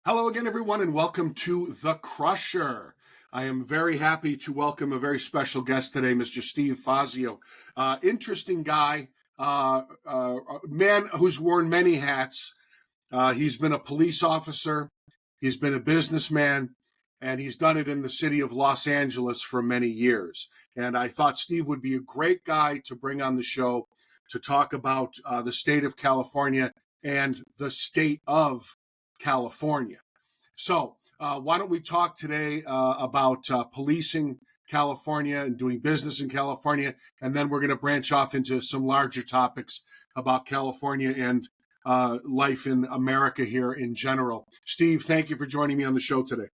Hello again, everyone, and welcome to The Crusher. I am very happy to welcome a very special guest today, Mr. Steve Fazio. Interesting guy, man who's worn many hats. He's been a police officer, he's been a businessman, and he's done it in the city of Los Angeles for many years. And I thought Steve would be a great guy to bring on the show to talk about the state of California and the state of California. So, why don't we talk today about policing California and doing business in California, and then we're going to branch off into some larger topics about California and life in America here in general. Steve, thank you for joining me on the show today.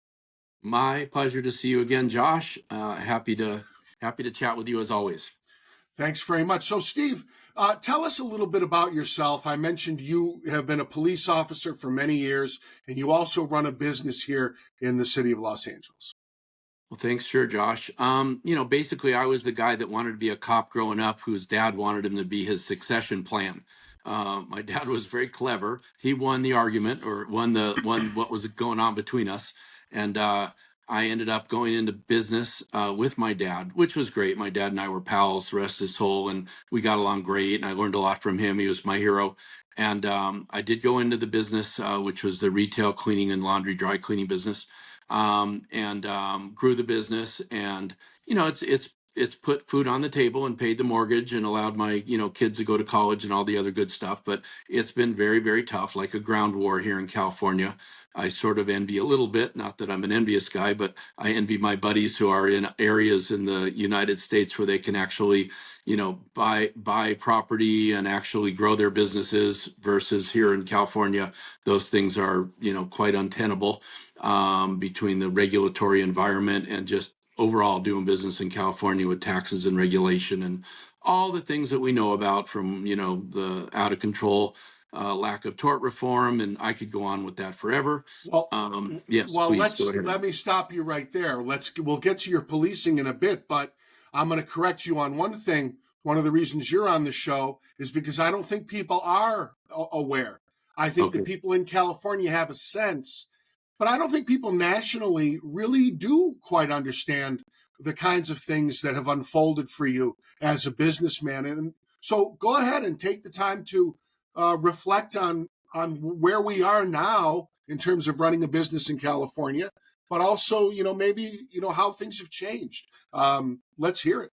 My pleasure to see you again, Josh. Happy to chat with you as always. Thanks very much. So, Steve, tell us a little bit about yourself. I mentioned you have been a police officer for many years, and you also run a business here in the city of Los Angeles. Well, thanks, sure, Josh. Basically, I was the guy that wanted to be a cop growing up, whose dad wanted him to be his succession plan. My dad was very clever. He won the argument, or won what was going on between us, and I ended up going into business with my dad, which was great. My dad and I were pals, rest his soul, and we got along great. And I learned a lot from him. He was my hero. And I did go into the business, which was the retail cleaning and laundry dry cleaning business, and grew the business. And it's put food on the table and paid the mortgage and allowed my kids to go to college and all the other good stuff. But it's been very, very tough, like a ground war here in California. I sort of envy a little bit, not that I'm an envious guy, but I envy my buddies who are in areas in the United States where they can actually, buy property and actually grow their businesses versus here in California. Those things are, quite untenable between the regulatory environment and just overall doing business in California with taxes and regulation and all the things that we know about from, the out of control lack of tort reform, and I could go on with that forever. Well, Yes, well, please go ahead. let me stop you right there. We'll get to your policing in a bit, but I'm going to correct you on one thing. One of the reasons you're on the show is because I don't think people are aware. I think Okay. that people in California have a sense, but I don't think people nationally really do quite understand the kinds of things that have unfolded for you as a businessman. And so go ahead and take the time to reflect on where we are now in terms of running a business in California, but also, maybe, how things have changed. Let's hear it.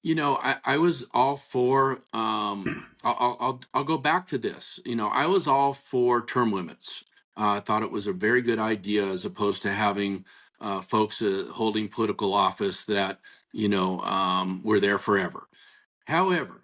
I was all for. I'll go back to this. I was all for term limits. I thought it was a very good idea as opposed to having folks holding political office that were there forever. However,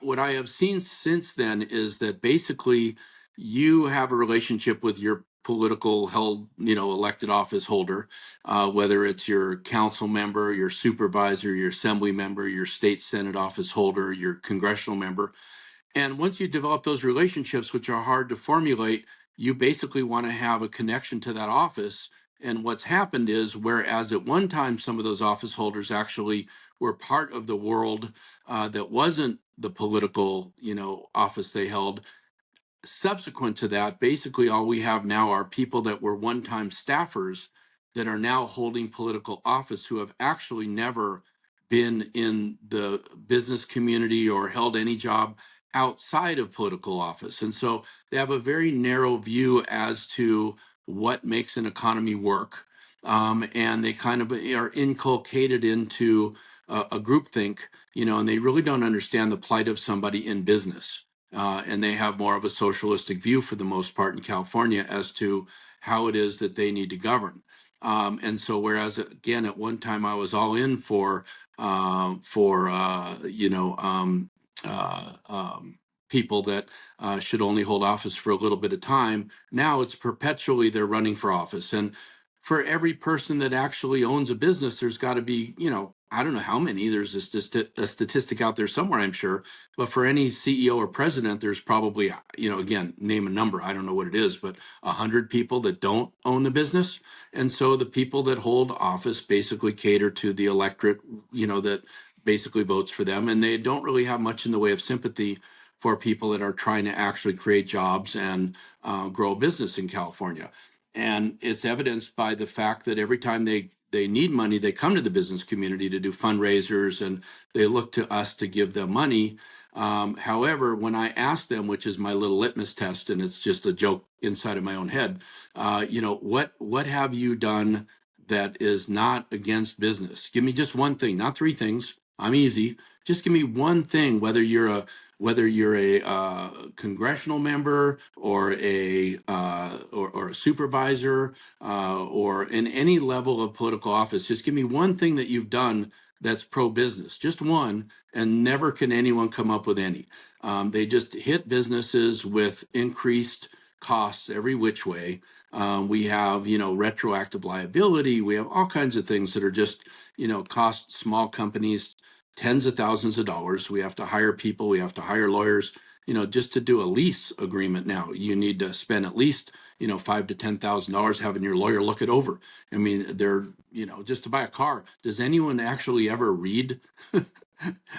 what I have seen since then is that basically you have a relationship with your political held, elected office holder, whether it's your council member, your supervisor, your assembly member, your state senate office holder, your congressional member. And once you develop those relationships, which are hard to formulate, you basically want to have a connection to that office. And what's happened is, whereas at one time some of those office holders actually were part of the world that wasn't the political, office they held, subsequent to that, basically all we have now are people that were one-time staffers that are now holding political office who have actually never been in the business community or held any job outside of political office. And so they have a very narrow view as to what makes an economy work. And they kind of are inculcated into a groupthink, and they really don't understand the plight of somebody in business. And they have more of a socialistic view for the most part in California as to how it is that they need to govern. And so, whereas again, at one time I was all in for people that should only hold office for a little bit of time. Now it's perpetually they're running for office, and for every person that actually owns a business, there's got to be, I don't know how many. There's a statistic out there somewhere, I'm sure. But for any CEO or president, there's probably, again, name a number. I don't know what it is, but 100 people that don't own the business. And so the people that hold office basically cater to the electorate, that basically votes for them. And they don't really have much in the way of sympathy for people that are trying to actually create jobs and grow business in California. And it's evidenced by the fact that every time they need money, they come to the business community to do fundraisers, and they look to us to give them money. However, when I ask them, which is my little litmus test, and it's just a joke inside of my own head, what have you done that is not against business? Give me just one thing, not three things. I'm easy. Just give me one thing, whether you're a congressional member or a supervisor or in any level of political office. Just give me one thing that you've done that's pro-business, just one, and never can anyone come up with any. They just hit businesses with increased costs every which way. We have, retroactive liability. We have all kinds of things that are just, cost small companies tens of thousands of dollars. We have to hire people. We have to hire lawyers. Just to do a lease agreement now, you need to spend at least, $5,000 to $10,000 having your lawyer look it over. I mean, just to buy a car. Does anyone actually ever read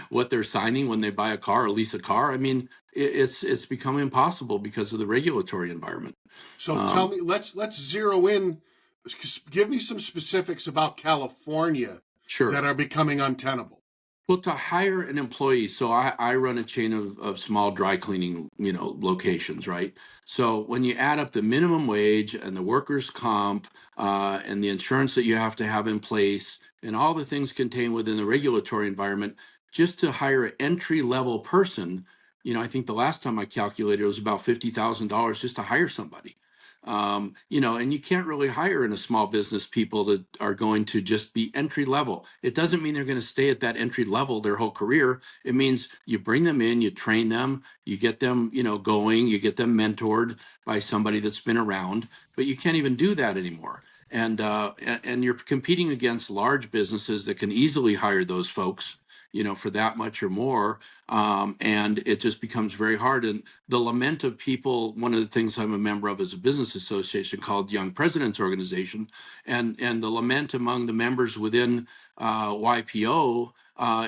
what they're signing when they buy a car or lease a car? I mean, it's become impossible because of the regulatory environment. So tell me, let's zero in. Give me some specifics about California Sure. that are becoming untenable. Well, to hire an employee, so I run a chain of small dry cleaning, locations, right? So when you add up the minimum wage and the workers' comp and the insurance that you have to have in place and all the things contained within the regulatory environment, just to hire an entry-level person, I think the last time I calculated it was about $50,000 just to hire somebody. And you can't really hire in a small business people that are going to just be entry level. It doesn't mean they're going to stay at that entry level their whole career. It means you bring them in, you train them, you get them, going, you get them mentored by somebody that's been around, but you can't even do that anymore. And you're competing against large businesses that can easily hire those folks, for that much or more. And it just becomes very hard. And the lament of people, one of the things I'm a member of is a business association called Young Presidents Organization. And the lament among the members within YPO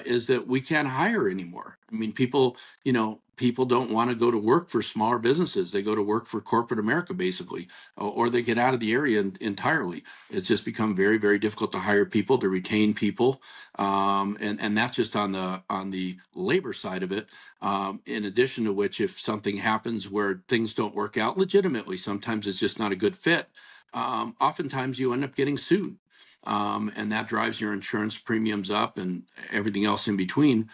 is that we can't hire anymore. I mean, people don't want to go to work for smaller businesses. They go to work for corporate America, basically, or they get out of the area entirely. It's just become very, very difficult to hire people, to retain people. And that's just on the labor side of it. In addition to which, if something happens where things don't work out legitimately, sometimes it's just not a good fit. Oftentimes you end up getting sued. And that drives your insurance premiums up and everything else in between.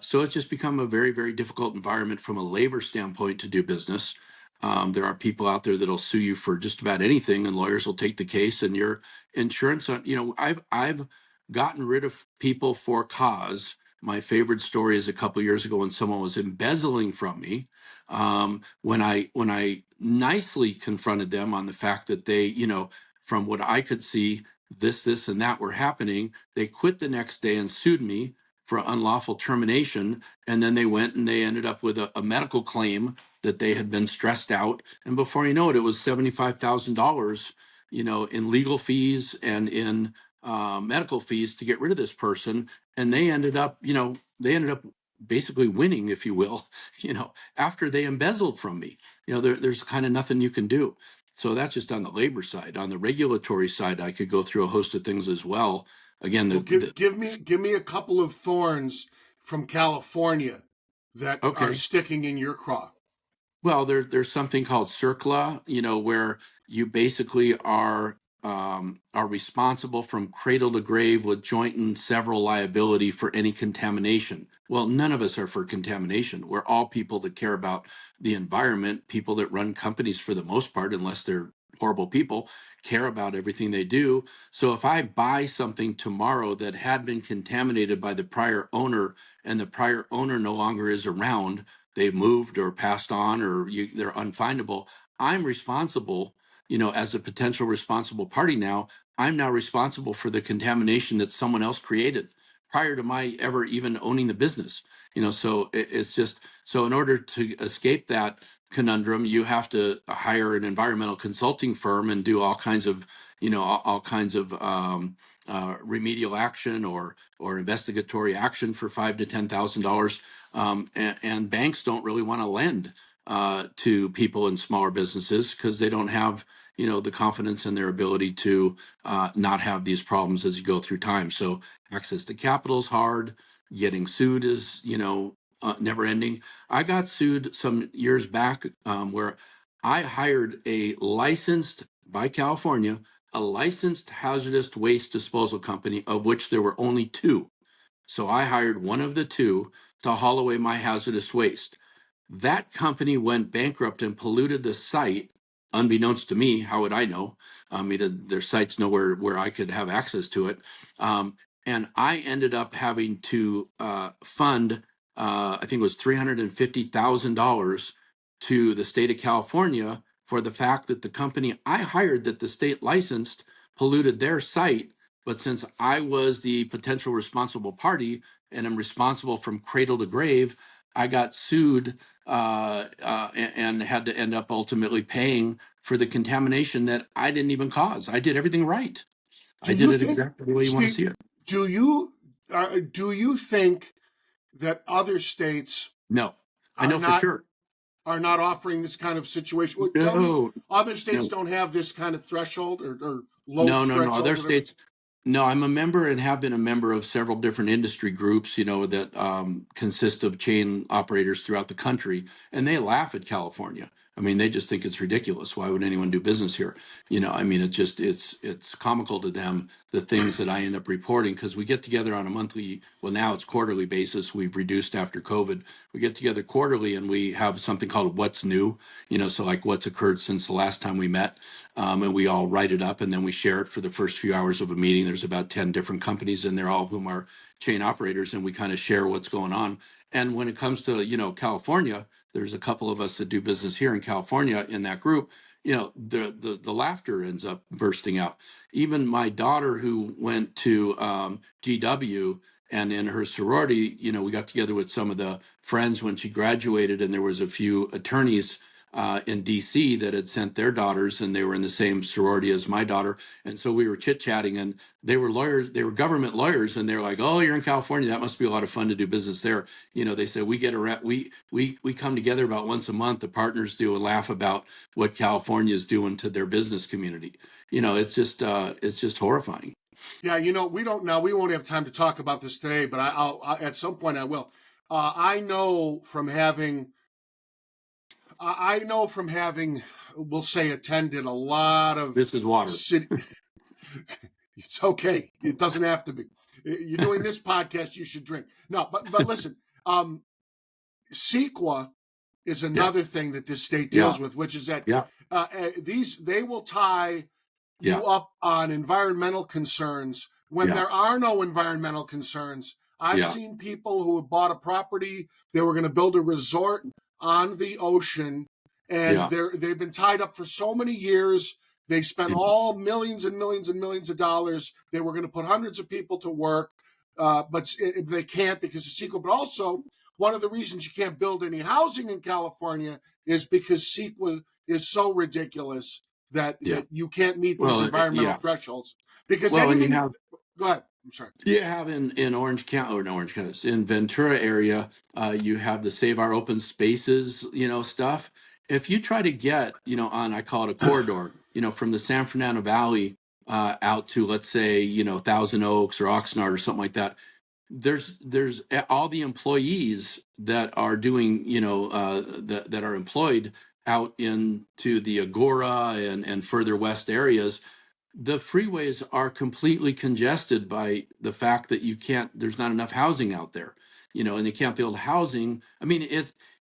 So it's just become a very, very difficult environment from a labor standpoint to do business. There are people out there that'll sue you for just about anything, and lawyers will take the case. And your insurance, I've gotten rid of people for cause. My favorite story is a couple years ago when someone was embezzling from me. When I nicely confronted them on the fact that they, from what I could see, this, and that were happening. They quit the next day and sued me for unlawful termination. And then they went and they ended up with a medical claim that they had been stressed out. And before you know it, it was $75,000, in legal fees and in medical fees to get rid of this person. And they ended up basically winning, if you will, after they embezzled from me. There's kind of nothing you can do. So that's just on the labor side. On the regulatory side, I could go through a host of things as well. Again, give me a couple of thorns from California that are sticking in your craw. Well, there's something called CERCLA, where you basically are responsible from cradle to grave with joint and several liability for any contamination. Well, none of us are for contamination. We're all people that care about the environment. People that run companies, for the most part, unless they're horrible people, care about everything they do. So if I buy something tomorrow that had been contaminated by the prior owner and the prior owner no longer is around, they moved or passed on, or they're unfindable, I'm responsible, as a potential responsible party now. I'm now responsible for the contamination that someone else created prior to my ever even owning the business. So it's just, so in order to escape that conundrum, you have to hire an environmental consulting firm and do all kinds of remedial action or investigatory action for $5,000 to $10,000, and banks don't really want to lend to people in smaller businesses because they don't have the confidence in their ability to not have these problems as you go through time. So access to capital is hard. Getting sued is never ending. I got sued some years back where I hired by California, a licensed hazardous waste disposal company, of which there were only two. So I hired one of the two to haul away my hazardous waste. That company went bankrupt and polluted the site, unbeknownst to me. How would I know? I mean, their site's nowhere where I could have access to it. And I ended up having to fund, I think it was $350,000 to the state of California for the fact that the company I hired that the state licensed polluted their site. But since I was the potential responsible party and am responsible from cradle to grave, I got sued and had to end up ultimately paying for the contamination that I didn't even cause. I did everything right. Do I did you it think, exactly the way you want to Steve? see it. Do you think that other states No, I are know for not sure. offering this kind of situation? Well, tell me, No, other states no. don't have this kind of threshold or low No. threshold, Other whatever. states. No, I'm a member and have been a member of several different industry groups, that consist of chain operators throughout the country, and they laugh at California. I mean, they just think it's ridiculous. Why would anyone do business here? I mean, it's comical to them, the things that I end up reporting, because we get together on a monthly, well, now it's quarterly basis. We've reduced after COVID. We get together quarterly and we have something called What's New, so like what's occurred since the last time we met. And we all write it up and then we share it for the first few hours of a meeting. There's about 10 different companies in there, all of whom are chain operators, and we kind of share what's going on. And when it comes to, California, there's a couple of us that do business here in California in that group. The laughter ends up bursting out. Even my daughter, who went to GW, and in her sorority, we got together with some of the friends when she graduated, and there was a few attorneys in DC that had sent their daughters, and they were in the same sorority as my daughter. And so we were chit chatting, and they were lawyers, they were government lawyers, and they're like, "Oh, you're in California. That must be a lot of fun to do business there." They said we get around, we come together about once a month. The partners do and laugh about what California is doing to their business community. It's just horrifying. Yeah, we won't have time to talk about this today, but at some point I will. I know from having, we'll say, attended a lot of This is water. city. It's okay. It doesn't have to be. You're doing this podcast, you should drink. No, but listen, CEQA is another thing that this state deals with, which is that Yeah. they will tie Yeah. you up on environmental concerns when Yeah. there are no environmental concerns. I've seen people who have bought a property, they were going to build a resort on the ocean, and they've been tied up for so many years. They spent all millions and millions and millions of dollars. They were going to put hundreds of people to work, but they can't because of CEQA. But also, one of the reasons you can't build any housing in California is because CEQA is so ridiculous that you can't meet these environmental thresholds. Because anything. Go ahead. I'm sorry. You have in Orange County, or no, Orange County, in Ventura area, you have the Save Our Open Spaces, stuff. If you try to get, on, I call it a corridor, from the San Fernando Valley out to, let's say, Thousand Oaks or Oxnard or something like that, there's all the employees that are doing, that are employed out into the Agora and further west areas. The freeways are completely congested by the fact that there's not enough housing out there, and they can't build housing. I mean,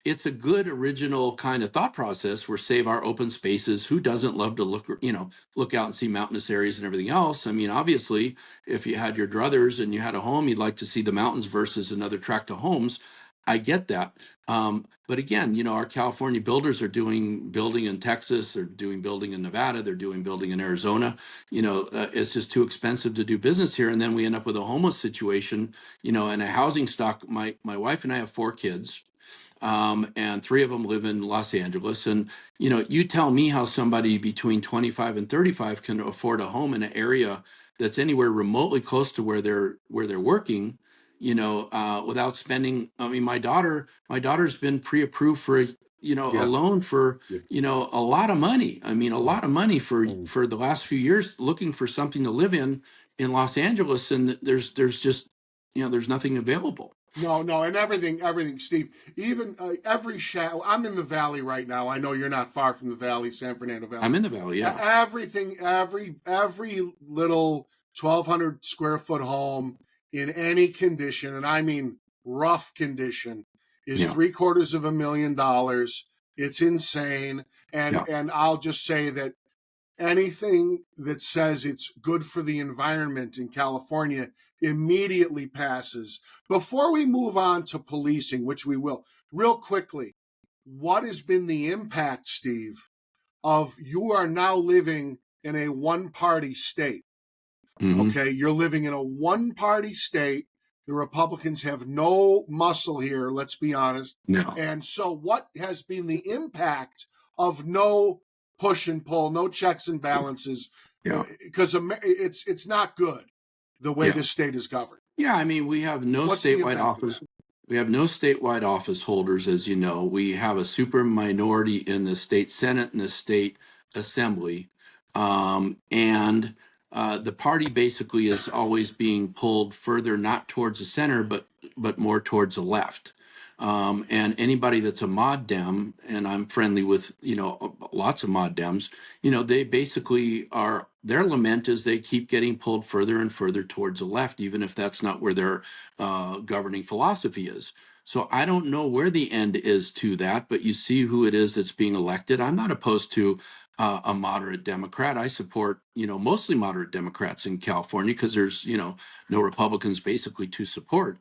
it's a good original kind of thought process where save our open spaces. Who doesn't love to look out and see mountainous areas and everything else? I mean, obviously, if you had your druthers and you had a home, you'd like to see the mountains versus another tract of homes. I get that. But again, our California builders are doing building in Texas, they're doing building in Nevada, they're doing building in Arizona. It's just too expensive to do business here. And then we end up with a homeless situation, and a housing stock. My wife and I have 4 kids, and 3 of them live in Los Angeles. And, you tell me how somebody between 25 and 35 can afford a home in an area that's anywhere remotely close to where they're working, without spending. I mean, my daughter's been pre-approved for a Yeah. loan for Yeah. a lot of money. I mean, a Mm, lot of money for mm. for the last few years, looking for something to live in Los Angeles, and there's just there's nothing available. No, no, and everything, Steve. Even every shadow. I'm in the valley right now. I know you're not far from the valley, San Fernando Valley. I'm in the valley, yeah. Everything, every little 1,200 square foot home in any condition, and I mean rough condition, is Yeah, $750,000. It's insane, and yeah. and I'll just say that anything that says it's good for the environment in California immediately passes. Before we move on to policing, which we will, real quickly, what has been the impact, Steve, of you are now living in a one party state? Hmm. Okay, you're living in a one party state. The Republicans have no muscle here, let's be honest. No. And so, what has been the impact of no push and pull, no checks and balances? Yeah. Because it's not good the way Yeah. this state is governed. Yeah, I mean, we have no What's the statewide impact of office. that? We have no statewide office holders, as you know. We have a super minority in the state Senate and the state assembly. And the party basically is always being pulled further, not towards the center, but more towards the left. And anybody that's a mod dem, and I'm friendly with, lots of mod dems, they basically are, their lament is they keep getting pulled further and further towards the left, even if that's not where their governing philosophy is. So I don't know where the end is to that, but you see who it is that's being elected. I'm not opposed to a moderate Democrat. I support, mostly moderate Democrats in California because there's, no Republicans basically to support.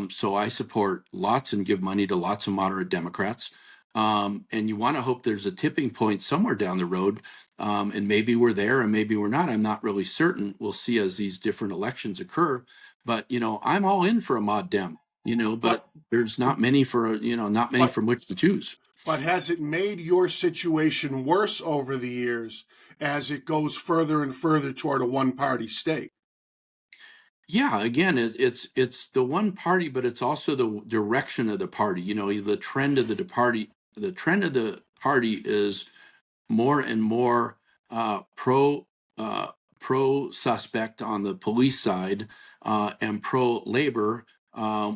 So I support lots and give money to lots of moderate Democrats. And you want to hope there's a tipping point somewhere down the road. And maybe we're there and maybe we're not. I'm not really certain. We'll see as these different elections occur. But, I'm all in for a mod dem, But but there's not many not many but from which to choose. but has it made your situation worse over the years as it goes further and further toward a one party state? Yeah, again, it's the one party, but it's also the direction of the party. The trend of the party. The trend of the party is more and more pro pro suspect on the police side, and pro labor.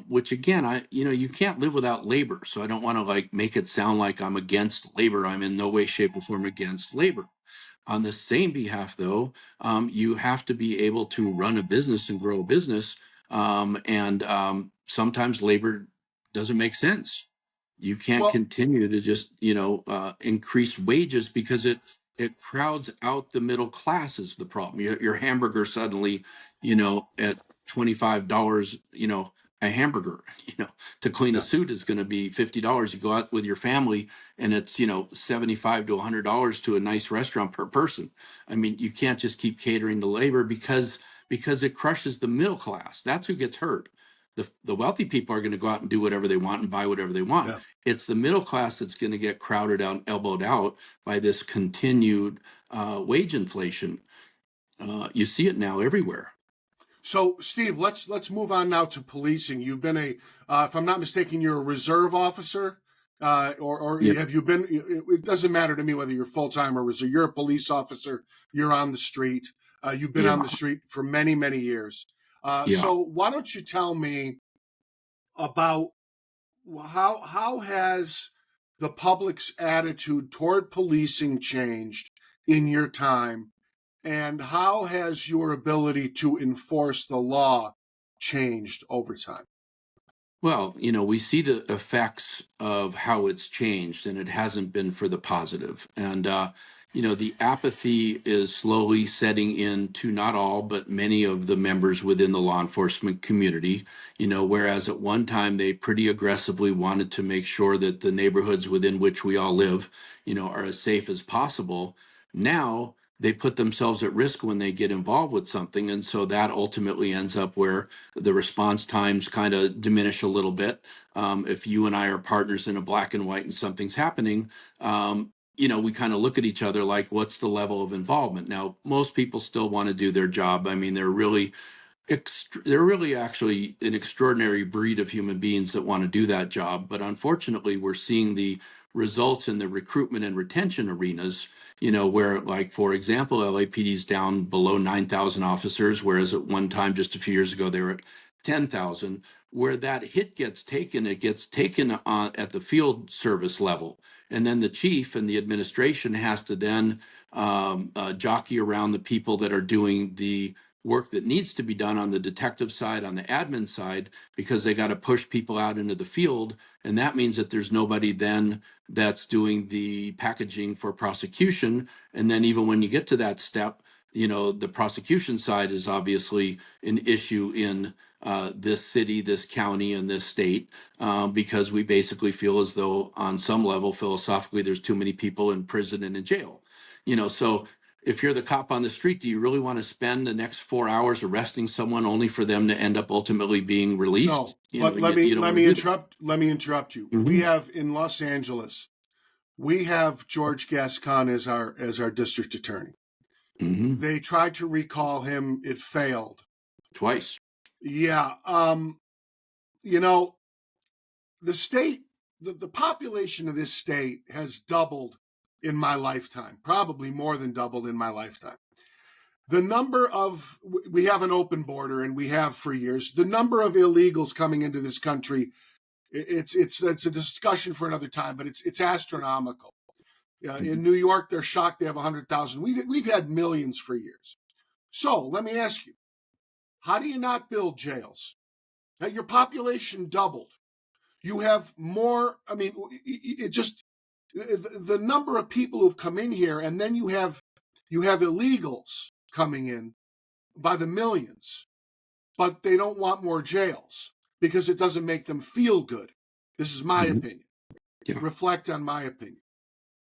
Which again, you can't live without labor. So I don't want to like make it sound like I'm against labor. I'm in no way, shape, or form against labor. On the same behalf, though, you have to be able to run a business and grow a business. And sometimes labor doesn't make sense. You can't Well, continue to just, increase wages because it crowds out the middle class is the problem. Your hamburger suddenly, at $25, a hamburger, to clean a yeah, suit is going to be $50. You go out with your family and it's 75 to $100 to a nice restaurant per person. I mean, you can't just keep catering to labor because it crushes the middle class. That's who gets hurt. The wealthy people are going to go out and do whatever they want and buy whatever they want. yeah. It's the middle class that's going to get crowded out, elbowed out by this continued wage inflation. You see it now everywhere. So, Steve, let's move on now to policing. You've been if I'm not mistaken, you're a reserve officer, or Yeah, have you been? It doesn't matter to me whether you're full time or reserve. You're a police officer. You're on the street. You've been on yeah, the street for many years. yeah. So, why don't you tell me about how has the public's attitude toward policing changed in your time? And how has your ability to enforce the law changed over time? Well, we see the effects of how it's changed, and it hasn't been for the positive. And, the apathy is slowly setting in to not all, but many of the members within the law enforcement community. Whereas at one time they pretty aggressively wanted to make sure that the neighborhoods within which we all live, are as safe as possible. Now, they put themselves at risk when they get involved with something. And so that ultimately ends up where the response times kind of diminish a little bit. If you and I are partners in a black and white and something's happening, we kind of look at each other like, what's the level of involvement? Now, most people still want to do their job. I mean, they're really actually an extraordinary breed of human beings that want to do that job. But unfortunately, we're seeing the results in the recruitment and retention arenas, where, like, for example, LAPD is down below 9,000 officers, whereas at one time, just a few years ago, they were at 10,000. Where that hit gets taken, it gets taken at the field service level. And then the chief and the administration has to then jockey around the people that are doing the work that needs to be done on the detective side, on the admin side, because they got to push people out into the field. And that means that there's nobody then that's doing the packaging for prosecution. And then even when you get to that step, the prosecution side is obviously an issue in this city, this county, and this state, because we basically feel as though on some level, philosophically, there's too many people in prison and in jail. So if you're the cop on the street, do you really want to spend the next 4 hours arresting someone only for them to end up ultimately being released? No, but let You me don't let want to me do that. interrupt. Let me interrupt you. We Mm-hmm. have in Los Angeles, we have George Gascon as our district attorney. Mm-hmm. They tried to recall him. It failed. Twice. Yeah. The state, the population of this state has doubled in my lifetime, probably more than doubled in my lifetime. We have an open border and we have for years. The number of illegals coming into this country, it's a discussion for another time, but it's astronomical. In New York, they're shocked they have 100,000. We've had millions for years. So let me ask you, how do you not build jails? Your population doubled. You have more. I mean, it just the number of people who've come in here, and then you have illegals coming in by the millions, but they don't want more jails because it doesn't make them feel good. This is my Mm-hmm. opinion. Yeah. Reflect on my opinion.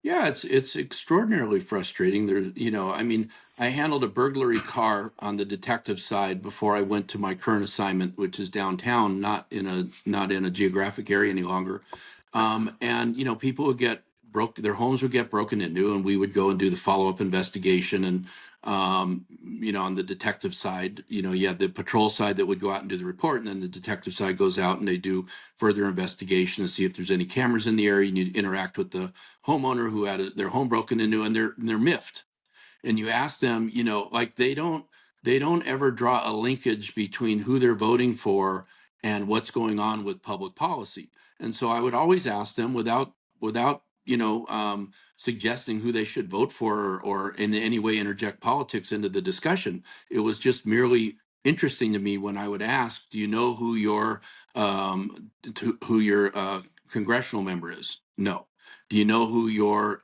Yeah, it's extraordinarily frustrating. I mean, I handled a burglary car on the detective side before I went to my current assignment, which is downtown, not in a geographic area any longer. And people would their homes would get broken into, and we would go and do the follow-up investigation. And on the detective side, you had the patrol side that would go out and do the report, and then the detective side goes out and they do further investigation to see if there's any cameras in the area. And you interact with the homeowner who had their home broken into, and they're miffed. And you ask them, like, they don't ever draw a linkage between who they're voting for and what's going on with public policy. And so I would always ask them without suggesting who they should vote for, or in any way interject politics into the discussion. It was just merely interesting to me when I would ask, do you know who your congressional member is? No. Do you know who your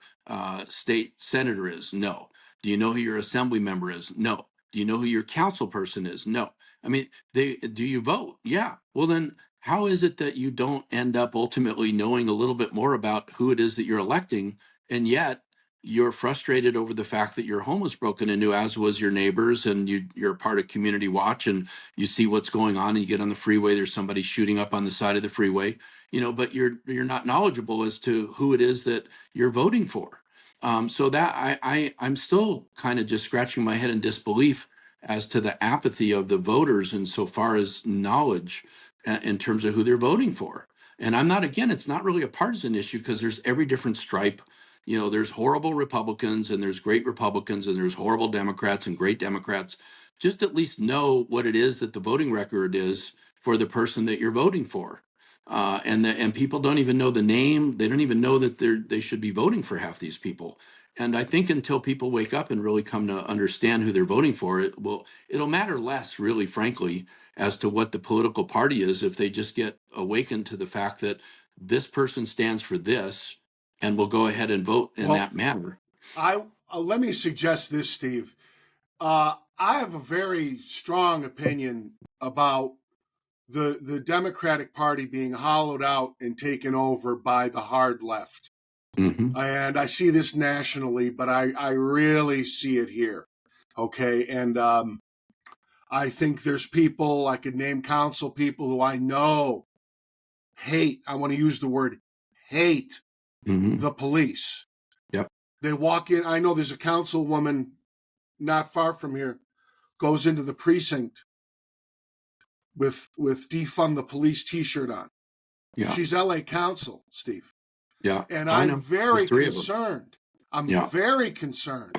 state senator is? No. Do you know who your assembly member is? No. Do you know who your council person is? No. I mean, do you vote? Yeah. Well, then how is it that you don't end up ultimately knowing a little bit more about who it is that you're electing, and yet you're frustrated over the fact that your home was broken into, as was your neighbors, and you're part of Community Watch, and you see what's going on, and you get on the freeway, there's somebody shooting up on the side of the freeway, but you're not knowledgeable as to who it is that you're voting for. So that I'm still kind of just scratching my head in disbelief as to the apathy of the voters insofar as knowledge in terms of who they're voting for. And again, it's not really a partisan issue, because there's every different stripe. There's horrible Republicans and there's great Republicans, and there's horrible Democrats and great Democrats. Just at least know what it is that the voting record is for the person that you're voting for. And people don't even know the name. They don't even know that they should be voting for half these people. And I think until people wake up and really come to understand who they're voting for, it'll matter less, really, frankly, as to what the political party is, if they just get awakened to the fact that this person stands for this, and will go ahead and vote in Well, that manner. I let me suggest this, Steve. I have a very strong opinion about the Democratic Party being hollowed out and taken over by the hard left. Mm-hmm. And I see this nationally, but I really see it here. Okay. And I think there's people, I could name council people who I know hate, I want to use the word hate, Mm-hmm. the police. Yep. They walk in. I know there's a councilwoman not far from here, goes into the precinct with defund the police T-shirt on. Yeah. She's LA Council, Steve, Yeah. and I I'm know. There's very three of them. concerned. I'm Yeah. very concerned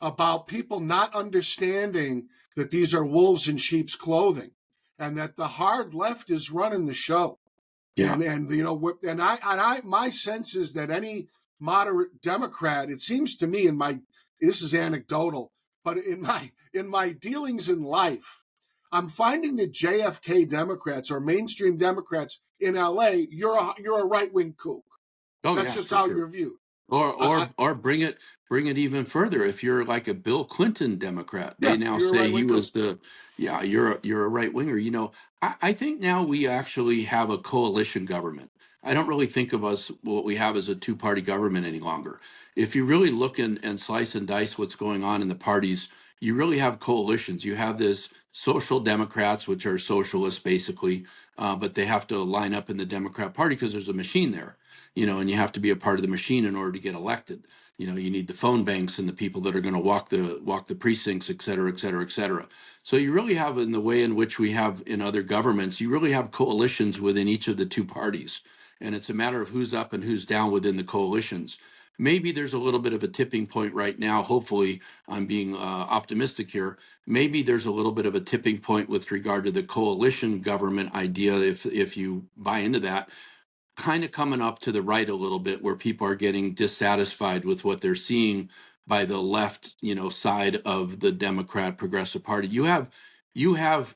about people not understanding that these are wolves in sheep's clothing, and that the hard left is running the show. Yeah. And you know, my sense is that any moderate Democrat, it seems to me, this is anecdotal, but in my dealings in life, I'm finding that JFK Democrats or mainstream Democrats in LA, you're a right wing kook. Oh That's yeah, just for how sure. you're viewed. Or I, bring it even further. If you're like a Bill Clinton Democrat, they yeah, now you're a say right he wing kook. was yeah, you're a right winger. You know, I think now we actually have a coalition government. I don't really think of us what we have as a two-party government any longer. If you really look and slice and dice what's going on in the parties, you really have coalitions. You have this social Democrats, which are socialists basically, but they have to line up in the Democrat Party because there's a machine there, you know, and you have to be a part of the machine in order to get elected. You know, you need the phone banks and the people that are going to walk the precincts, et cetera, et cetera, et cetera. So you really have, in the way in which we have in other governments, you really have coalitions within each of the two parties, and it's a matter of who's up and who's down within the coalitions. Maybe there's a little bit of a tipping point right now. Hopefully, I'm being optimistic here. Maybe there's a little bit of a tipping point with regard to the coalition government idea, if you buy into that, kind of coming up to the right a little bit, where people are getting dissatisfied with what they're seeing by the left, you know, side of the Democrat Progressive Party. You have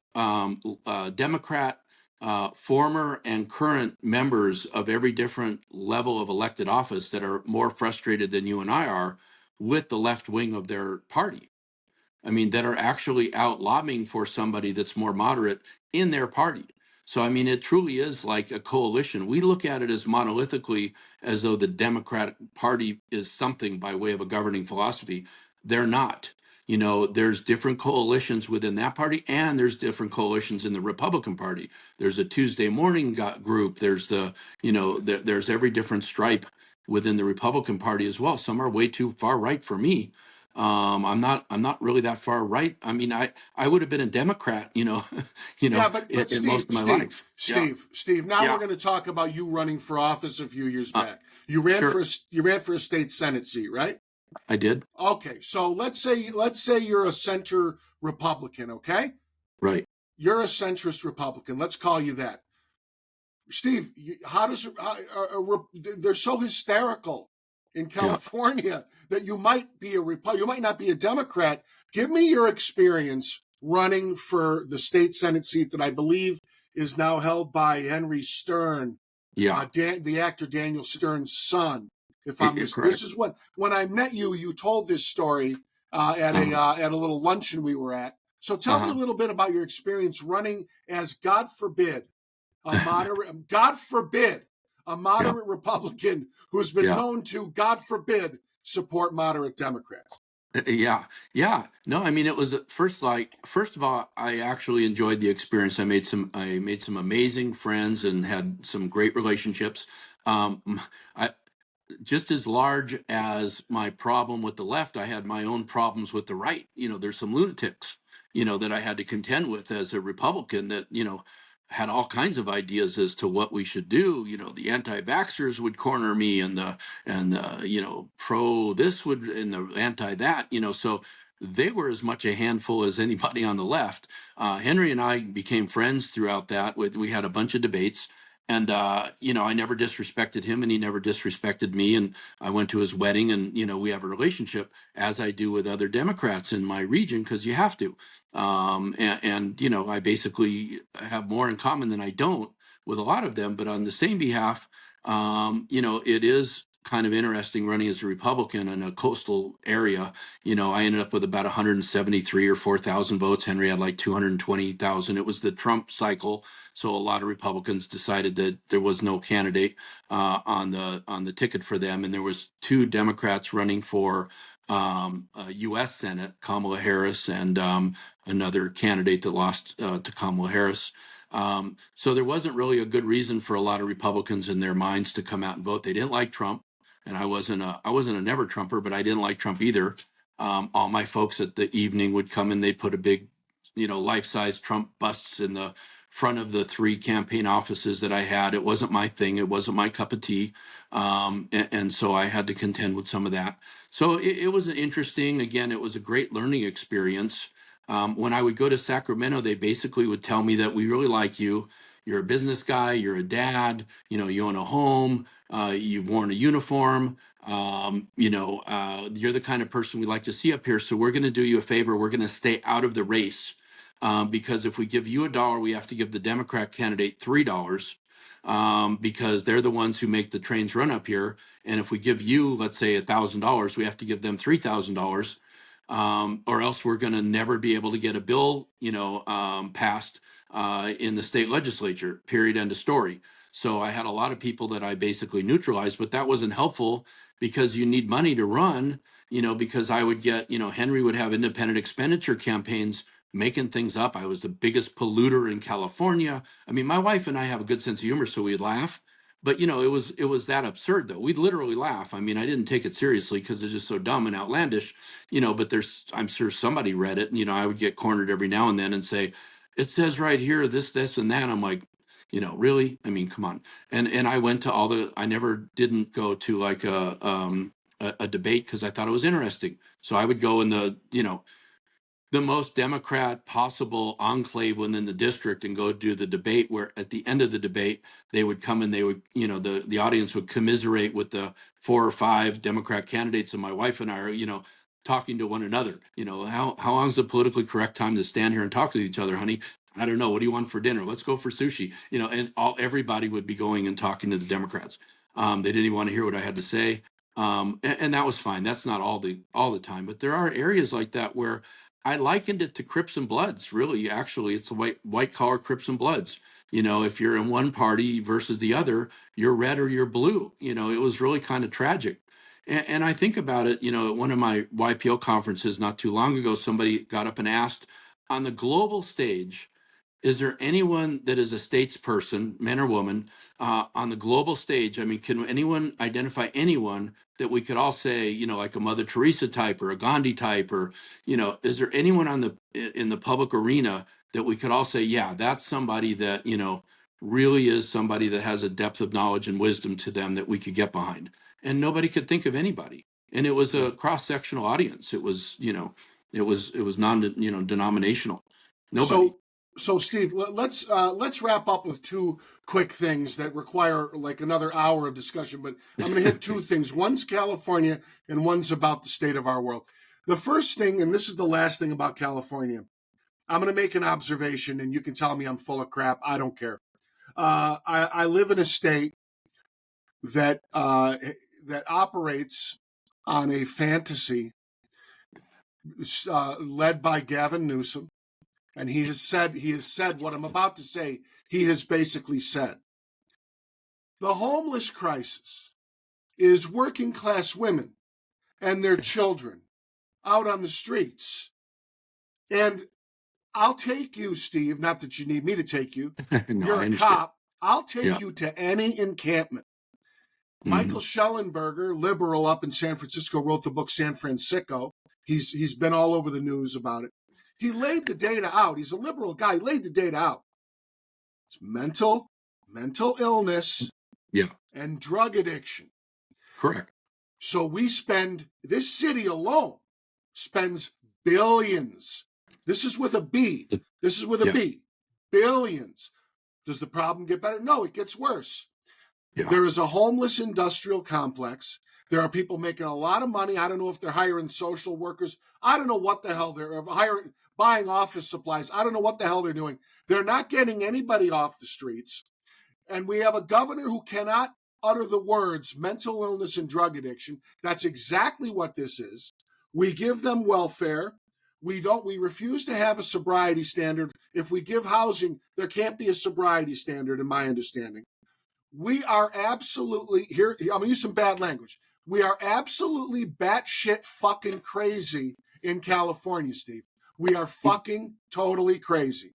Democrat former and current members of every different level of elected office that are more frustrated than you and I are with the left wing of their party. I mean, that are actually out lobbying for somebody that's more moderate in their party. So, I mean, it truly is like a coalition. We look at it as monolithically, as though the Democratic Party is something by way of a governing philosophy. They're not. You know, there's different coalitions within that party, and there's different coalitions in the Republican Party. There's a Tuesday morning group. There's there's every different stripe within the Republican Party as well. Some are way too far right for me. I'm not really that far right. I mean, I would have been a Democrat, you know, Yeah, but in most Steve, of my life. Yeah. Steve. Now we're Yeah. going to talk about you running for office a few years Uh, back. sure. You ran for a state Senate seat, right? I did. Okay, so let's say you're a center Republican. Okay, Right. you're a centrist Republican. Let's call you that. Steve, how does they're so hysterical in Yeah. California that you might be you might not be a Democrat. Give me your experience running for the state Senate seat that I believe is now held by Henry Stern, Yeah. the actor Daniel Stern's son. If I'm You're this correct. is when I met you, you told this story Uh-huh. at a little luncheon we were at. So tell me a Uh-huh. little bit about your experience running as, God forbid, a moderate, God forbid, a Yeah. moderate Republican who's been Yeah. known to, God forbid, support moderate Democrats. Yeah. Yeah. No, I mean, it was first of all, I actually enjoyed the experience. I made some amazing friends and had some great relationships. I just as large as my problem with the left, I had my own problems with the right. You know, there's some lunatics, you know, that I had to contend with as a Republican that, you know, had all kinds of ideas as to what we should do. You know, the anti-vaxxers would corner me, and you know, pro this would, and the anti that, you know, so they were as much a handful as anybody on the left. Henry and I became friends throughout that. We had a bunch of debates, and you know, I never disrespected him, and he never disrespected me. And I went to his wedding, and you know, we have a relationship, as I do with other Democrats in my region, because you have to. And you know, I basically have more in common than I don't with a lot of them. But on the same behalf, you know, it is kind of interesting running as a Republican in a coastal area. You know, I ended up with about 173 or 4,000 votes. Henry had like 220,000. It was the Trump cycle, so a lot of Republicans decided that there was no candidate on the ticket for them, and there was two Democrats running for U.S. Senate, Kamala Harris, and another candidate that lost to Kamala Harris. So there wasn't really a good reason for a lot of Republicans in their minds to come out and vote. They didn't like Trump. and I wasn't a never Trumper, but I didn't like Trump either. All my folks at the evening would come and they'd put a big, life-size Trump busts in the front of the 3 campaign offices that I had. It wasn't my thing. It wasn't my cup of tea. And so I had to contend with some of that. So it was interesting. Again, it was a great learning experience. When I would go to Sacramento, they basically would tell me that we really like you. You're a business guy. You're a dad. You own a home. You've worn a uniform. You're the kind of person we like to see up here. So we're going to do you a favor. We're going to stay out of the race. Because if we give you $1, we have to give the Democrat candidate $3, because they're the ones who make the trains run up here. And if we give you, let's say, $1,000, we have to give them $3,000, or else we're going to never be able to get a bill, passed in the state legislature. Period. End of story. So I had a lot of people that I basically neutralized, but that wasn't helpful because you need money to run. Because I would get, Henry would have independent expenditure campaigns making things up. I was the biggest polluter in California. I mean, my wife and I have a good sense of humor, so we'd laugh. But it was that absurd though. We'd literally laugh. I mean, I didn't take it seriously because it's just so dumb and outlandish. But I'm sure somebody read it, and I would get cornered every now and then and say, it says right here this, and that. I'm like, really? I mean, come on. And I went to I never didn't go to like a debate because I thought it was interesting. So I would go in the most Democrat possible enclave within the district and go do the debate, where at the end of the debate, they would come and they would, the audience would commiserate with the 4 or 5 Democrat candidates. And my wife and I are, talking to one another. How long is the politically correct time to stand here and talk to each other, honey? I don't know. What do you want for dinner? Let's go for sushi. And everybody would be going and talking to the Democrats. They didn't even want to hear what I had to say. And that was fine. That's not all the time, but there are areas like that where I likened it to Crips and Bloods. Really, actually, it's a white collar Crips and Bloods. If you're in one party versus the other, you're red or you're blue. It was really kind of tragic. And I think about it. At one of my YPO conferences not too long ago, somebody got up and asked, on the global stage, is there anyone that is a statesperson, man or woman, on the global stage? I mean, can anyone identify anyone that we could all say, like a Mother Teresa type or a Gandhi type, or, is there anyone in the public arena that we could all say, yeah, that's somebody that, really is somebody that has a depth of knowledge and wisdom to them that we could get behind? And nobody could think of anybody. And it was a cross-sectional audience. It was, it was non-denominational. Nobody. So Steve, let's wrap up with 2 quick things that require like another hour of discussion. But I'm going to hit 2 things. One's California, and one's about the state of our world. The first thing, and this is the last thing about California, I'm going to make an observation, and you can tell me I'm full of crap. I don't care. I live in a state that operates on a fantasy led by Gavin Newsom. And he has said what I'm about to say. He has basically said the homeless crisis is working class women and their children out on the streets. And I'll take you, Steve, not that you need me to take you. No, You're a cop. I'll take you to any encampment. Michael Schellenberger, liberal up in San Francisco, wrote the book San Francisco. He's been all over the news about it. He laid the data out. He's a liberal guy. He laid the data out. It's mental illness, and drug addiction. Correct. So this city alone spends billions. This is with a B. This is with a B. Billions. Does the problem get better? No, it gets worse. Yeah. There is a homeless industrial complex. There are people making a lot of money. I don't know if they're hiring social workers. I don't know what the hell they're hiring, buying office supplies. I don't know what the hell they're doing. They're not getting anybody off the streets. And we have a governor who cannot utter the words mental illness and drug addiction. That's exactly what this is. We give them welfare. We refuse to have a sobriety standard. If we give housing, there can't be a sobriety standard, in my understanding. We are absolutely, here, I'm going to use some bad language. We are absolutely batshit fucking crazy in California, Steve. We are fucking totally crazy.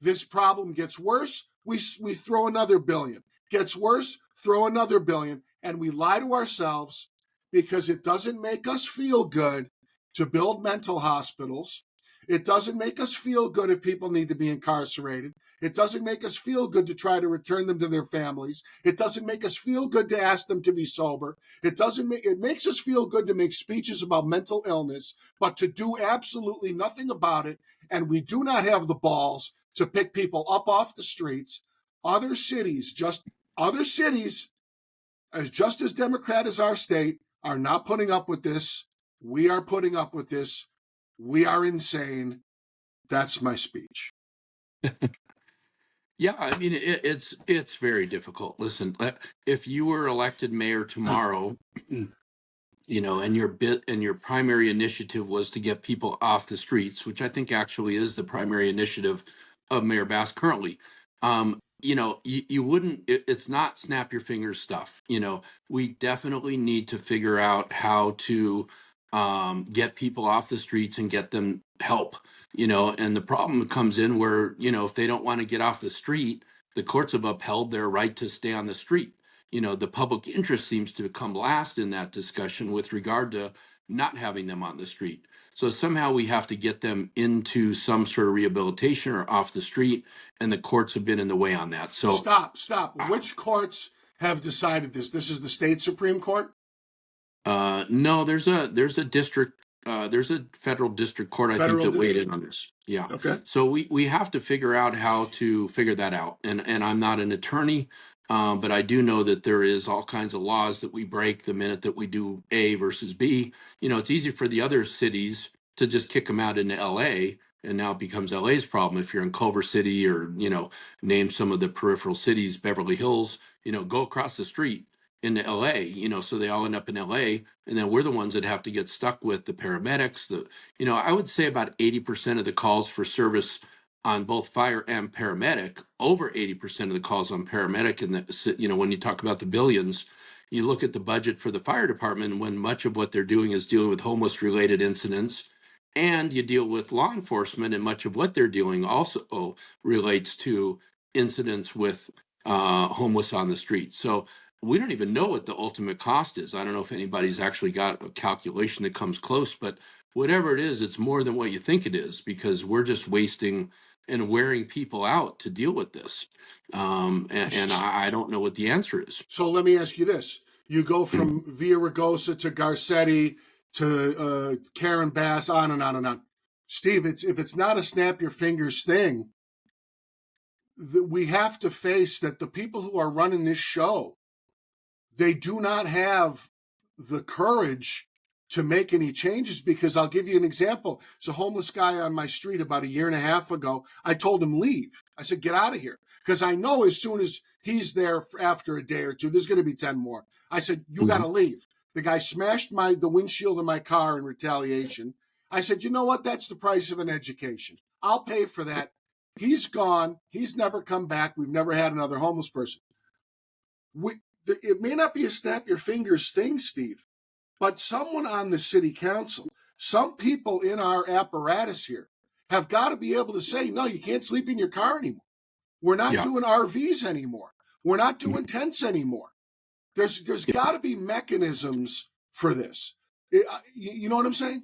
This problem gets worse, we throw another billion. Gets worse, throw another billion. And we lie to ourselves because it doesn't make us feel good to build mental hospitals. It doesn't make us feel good if people need to be incarcerated. It doesn't make us feel good to try to return them to their families. It doesn't make us feel good to ask them to be sober. It makes us feel good to make speeches about mental illness, but to do absolutely nothing about it. And we do not have the balls to pick people up off the streets. Other cities, as just as Democrat as our state, are not putting up with this. We are putting up with this. We are insane. That's my speech. Yeah, I mean it's very difficult. Listen, if you were elected mayor tomorrow, and your primary initiative was to get people off the streets, which I think actually is the primary initiative of Mayor Bass currently. You wouldn't. It's not snap your fingers stuff. We definitely need to figure out how to get people off the streets and get them help. And the problem comes in where if they don't want to get off the street, the courts have upheld their right to stay on the street. The public interest seems to come last in that discussion with regard to not having them on the street. So somehow we have to get them into some sort of rehabilitation or off the street, and the courts have been in the way on that. So Stop. Which courts have decided this? This is the state Supreme Court? No, there's a district, there's a federal district court, I think, Federal that weighed district? in on this. Yeah. Okay. So we have to figure out how to figure that out. And I'm not an attorney, but I do know that there is all kinds of laws that we break the minute that we do A versus B. It's easy for the other cities to just kick them out into LA, and now it becomes LA's problem. If you're in Culver City or, name some of the peripheral cities, Beverly Hills, go across the street into LA, so they all end up in LA, and then we're the ones that have to get stuck with the paramedics. I would say about 80% of the calls for service on both fire and paramedic, over 80% of the calls on paramedic, and when you talk about the billions, you look at the budget for the fire department when much of what they're doing is dealing with homeless related incidents, and you deal with law enforcement, and much of what they're doing also relates to incidents with homeless on the streets. So we don't even know what the ultimate cost is. I don't know if anybody's actually got a calculation that comes close, but whatever it is, it's more than what you think it is, because we're just wasting and wearing people out to deal with this. And I don't know what the answer is. So let me ask you this. You go from Villaraigosa to Garcetti to Karen Bass, on and on and on. Steve, if it's not a snap your fingers thing, we have to face that the people who are running this show, they do not have the courage to make any changes. Because I'll give you an example. There's a homeless guy on my street about a year and a half ago. I told him, leave. I said, get out of here. Because I know as soon as he's there after a day or two, there's going to be 10 more. I said, you got to leave. The guy smashed the windshield of my car in retaliation. I said, you know what? That's the price of an education. I'll pay for that. He's gone. He's never come back. We've never had another homeless person. It may not be a snap your fingers thing, Steve, but someone on the city council, some people in our apparatus here have got to be able to say, no, you can't sleep in your car anymore. We're not doing RVs anymore. We're not doing tents anymore. There's got to be mechanisms for this. You know what I'm saying?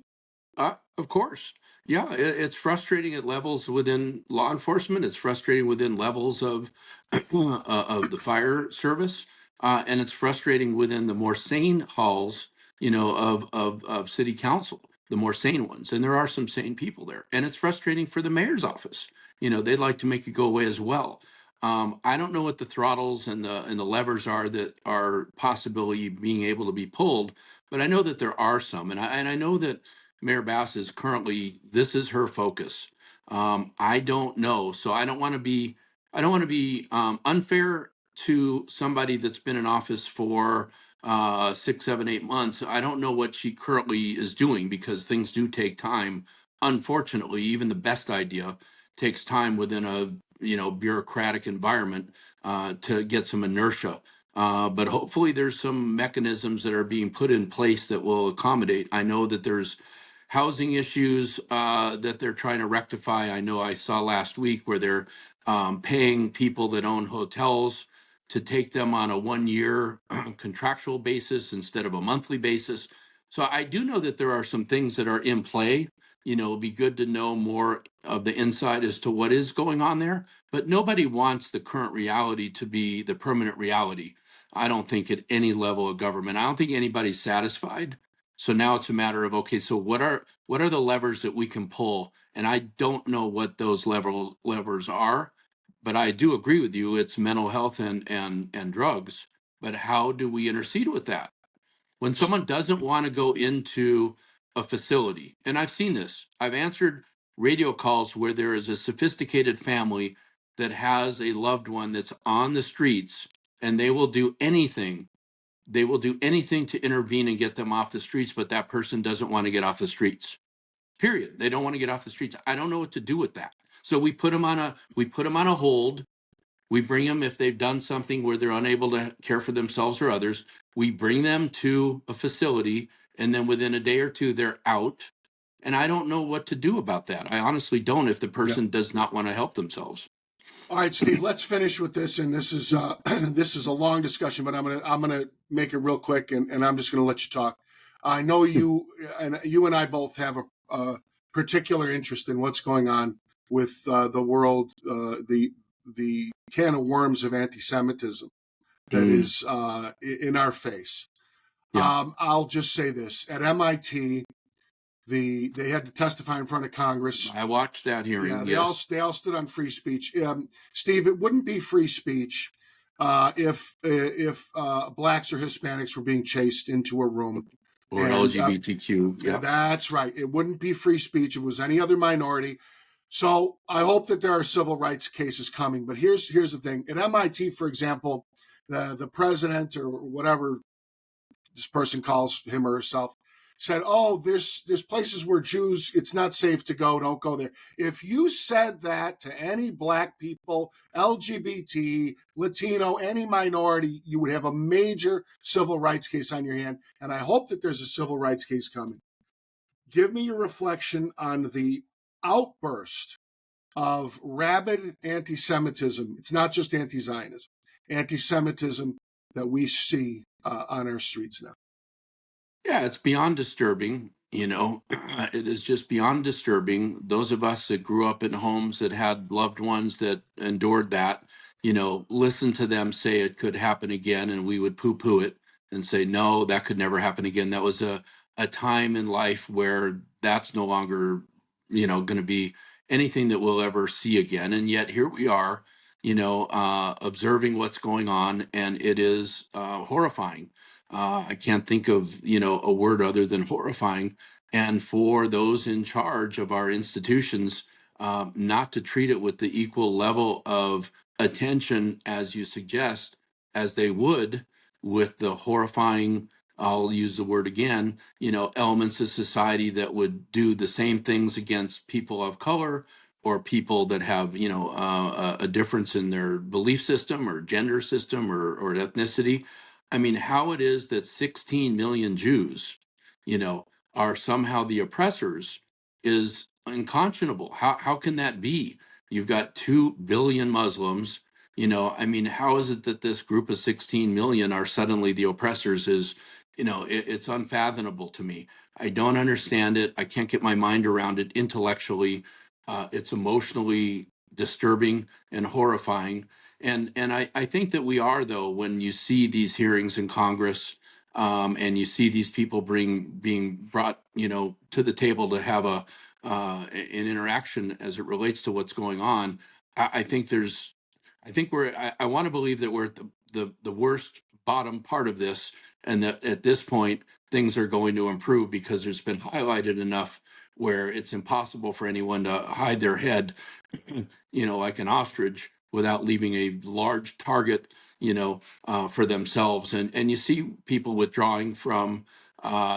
Of course. Yeah, it's frustrating at levels within law enforcement. It's frustrating within levels of of the fire service, and it's frustrating within the more sane halls, of city council, the more sane ones. And there are some sane people there, and it's frustrating for the mayor's office. They'd like to make it go away as well. I don't know what the throttles and the levers are that are possibly being able to be pulled, but I know that there are some, and I know that Mayor Bass is currently, this is her focus. I don't know, so I don't want to be unfair to somebody that's been in office for 6, 7, 8 months. I don't know what she currently is doing, because things do take time. Unfortunately, even the best idea takes time within a bureaucratic environment to get some inertia. But hopefully there's some mechanisms that are being put in place that will accommodate. I know that there's housing issues that they're trying to rectify. I know I saw last week where they're paying people that own hotels to take them on a 1 year contractual basis instead of a monthly basis. So I do know that there are some things that are in play. It'd be good to know more of the insight as to what is going on there, but nobody wants the current reality to be the permanent reality. I don't think at any level of government. I don't think anybody's satisfied. So now it's a matter of, okay, so what are the levers that we can pull? And I don't know what those levers are, but I do agree with you. It's mental health and drugs. But how do we intercede with that? When someone doesn't want to go into a facility, and I've seen this, I've answered radio calls where there is a sophisticated family that has a loved one that's on the streets, and they will do anything. They will do anything to intervene and get them off the streets, but that person doesn't want to get off the streets. Period. They don't want to get off the streets. I don't know what to do with that. So we put them on a hold. We bring them, if they've done something where they're unable to care for themselves or others, we bring them to a facility, and then within a day or two, they're out. And I don't know what to do about that. I honestly don't, if the person does not want to help themselves. All right, Steve, let's finish with this. And this is this is a long discussion, but I'm gonna make it real quick, and I'm just gonna let you talk. I know you and I both have a particular interest in what's going on with the world, the can of worms of anti-Semitism that is in our face. Yeah. I'll just say this: at MIT, they had to testify in front of Congress. I watched that hearing. Yeah, Yes. they all stood on free speech. Steve, it wouldn't be free speech if blacks or Hispanics were being chased into a room. Or And, LGBTQ. Yeah, that's right. It wouldn't be free speech if it was any other minority. So I hope that there are civil rights cases coming. But here's the thing: at MIT, for example, the president or whatever this person calls him or herself said, "Oh, there's places where Jews, it's not safe to go. Don't go there." If you said that to any black people, LGBT, Latino, any minority, you would have a major civil rights case on your hand. And I hope that there's a civil rights case coming. Give me your reflection on the outburst of rabid anti-Semitism. It's not just anti-Zionism, anti-Semitism that we see on our streets now. Yeah, it's beyond disturbing. It is just beyond disturbing. Those of us that grew up in homes that had loved ones that endured that, listen to them say it could happen again, and we would poo-poo it and say, no, that could never happen again. That was a time in life where that's no longer, going to be anything that we'll ever see again. And yet here we are, observing what's going on, and it is horrifying. I can't think of a word other than horrifying. And for those in charge of our institutions, not to treat it with the equal level of attention as you suggest, as they would with the horrifying, I'll use the word again, elements of society that would do the same things against people of color or people that have a difference in their belief system or gender system or ethnicity. I mean, how it is that 16 million Jews, are somehow the oppressors is unconscionable. How can that be? You've got 2 billion Muslims. I mean, how is it that this group of 16 million are suddenly the oppressors? It's unfathomable to me. I don't understand it. I can't get my mind around it intellectually. It's emotionally disturbing and horrifying. And I think that we are, though, when you see these hearings in Congress, and you see these people being brought, to the table to have an interaction as it relates to what's going on. I think I want to believe that we're at the worst bottom part of this, and that at this point things are going to improve because there's been highlighted enough where it's impossible for anyone to hide their head, like an ostrich without leaving a large target, for themselves. And you see people withdrawing from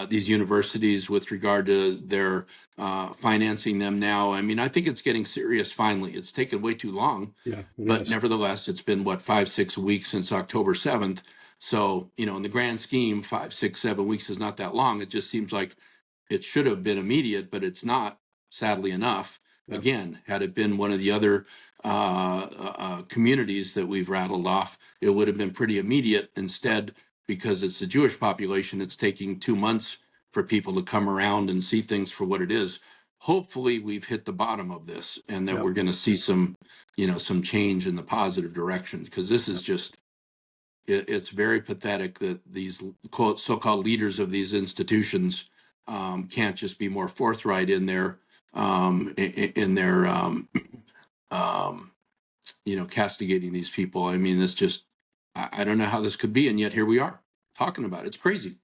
these universities with regard to their financing them now. I mean, I think it's getting serious finally. It's taken way too long. Yeah, But nevertheless, it's been 5-6 weeks since October 7th. So, in the grand scheme, 5-6-7 weeks is not that long. It just seems like it should have been immediate, but it's not, sadly enough. Yeah. Again, had it been one of the other communities that we've rattled off, it would have been pretty immediate. Instead, because it's the Jewish population, it's taking 2 months for people to come around and see things for what it is. Hopefully, we've hit the bottom of this, and that Yep. we're going to see some change in the positive direction, because this is just it's very pathetic that these quote so-called leaders of these institutions can't just be more forthright in their castigating these people. I mean, this just I don't know how this could be, and yet here we are talking about it. It's crazy.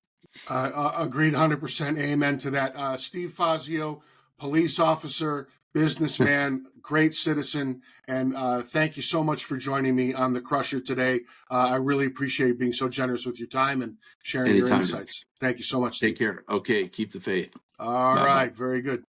Agreed 100%. Amen to that. Steve Fazio, police officer, businessman, great citizen. And thank you so much for joining me on The Crusher today. I really appreciate being so generous with your time and sharing your Anytime. insights. Thank you so much, Steve. Take care. Okay, keep the faith. All Bye-bye. right. Very good.